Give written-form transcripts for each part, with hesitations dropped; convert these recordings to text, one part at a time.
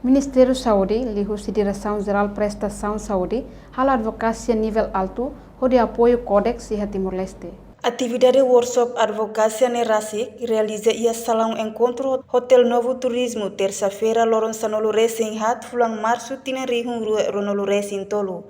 Ministério da Saúde, Liga Direção-Geral Prestação Saúde, a advocacia nível alto, de apoio Codex e Timor-Leste. Atividade workshop advocacia nerasi realiza ia salão encontro Hotel Novo Turismo terça-feira Loronsanolo Racing Hat fulang março tinarihung Ronolo Racing Tolo.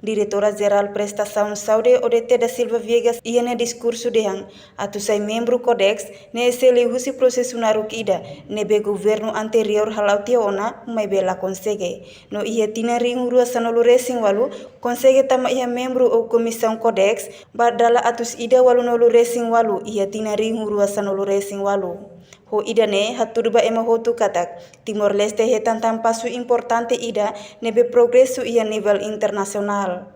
Diretora-Geral Prestação Saúde Odete da Silva Viegas ia ne discurso dehang atusai membro Codex ne esele husi processo narukida nebe governo anterior halautia ona mai bela consegue no ia tinarihung Sanolo Racing walu consegue tama ia membro o comissão Codex badala atus ida walu nolo Racing walu ia tinarihung Sanolo Racing walu. Ho ida ne haturba ema hotu katak Timor-Leste he tantam passo importante ida nebe progresso ia nível internacional.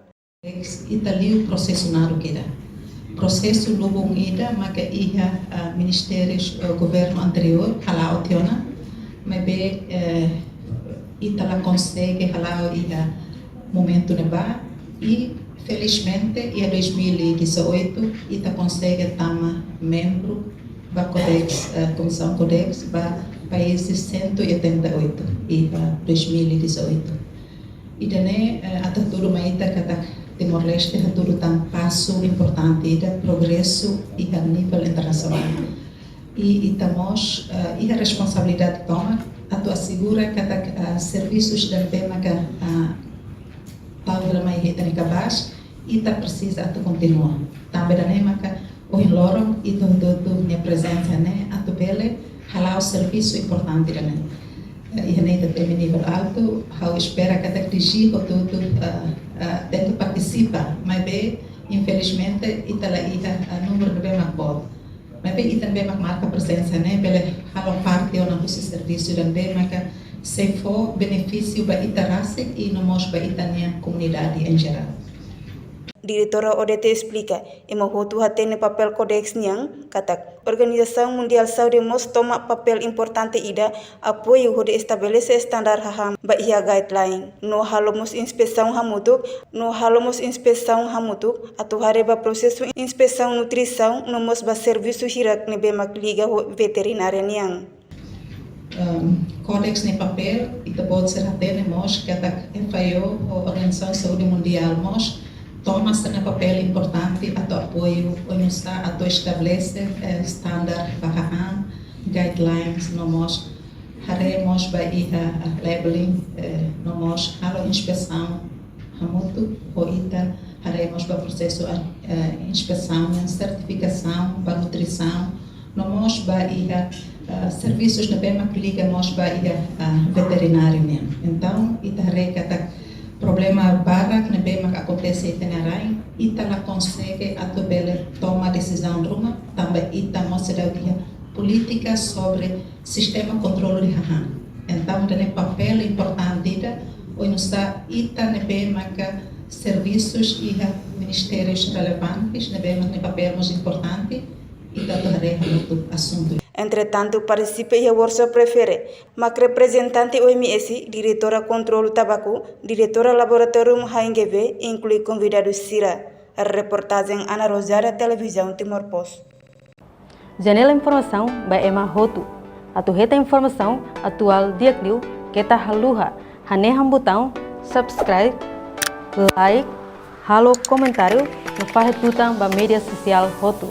Italiu processo naru kida. Processo lubung ida maka iha ministérios governo anterior halau tiona mebe itala consegue halau iha momento neba e felizmente ia 2018 ita consegue tama membro ba Codex, Comissão Codex, ba países 188 e ba 2018. E dane ataturu maita katak Timor-Leste haturu tam passo importante ida progresso e a nível internacional. E itamos e a responsabilidade toma atu assegura katak serviços da tema ka tal mai hetani kabas ita precisa atu continua. Também dane maka o loro e todo minha presença né atu bele halau serviço importante né e né também nível alto how espera que até dirigir o todo dentro participa mas bem infelizmente itala ida número de bem macbol mas bem ita bem marca presença né bele halau parte o nosso serviço também mas se for benefício para itarase e não mos para itania comunidade em geral. Diretora ODT explica, emohotu hatene papel Codex niang, katak Organização Mundial Saúde mos toma papel importante ida apoio de estabelece standar haham ba ia guideline. No halomos inspeção hamutuk, atu hareba processo inspeção nutrição no mos ba serviço hirak nebe makliga veterinária niang. Codex ne papel, ita pode ser hatene mos, katak FAO, Organização Saúde Mundial mos, toma esse papel importante a apoio a estabelece standard para guidelines nós haremos vai labeling nós halo inspeção hamutu hoita haremos para processo inspeção certificação para nutrição nós vai serviços da bema que liga nós vai veterinário mesmo então ita recata problema barak na bem que acontece em Tenarai, ita la consegue atobele toma decisão ruma, também ita mostra dia política sobre sistema controle de hahan. Então tem papel importante ida, onde está ita na bem que serviços e ministérios relevantes na bem que papel mais importante ita torre muito assunto. Entretanto, participa e a workshop prefere, mas representante OMS, diretora controle tabaco, diretora laboratório HNGV, inclui convidados Sira. A reportagem Ana Rosária, Televisão Timor Post. Janela informação by Emma Hotu. Atuheta informação atual diakliu kita haluha. Haneham botão subscribe, like, halo comentário no faz tutang ba media social Hotu.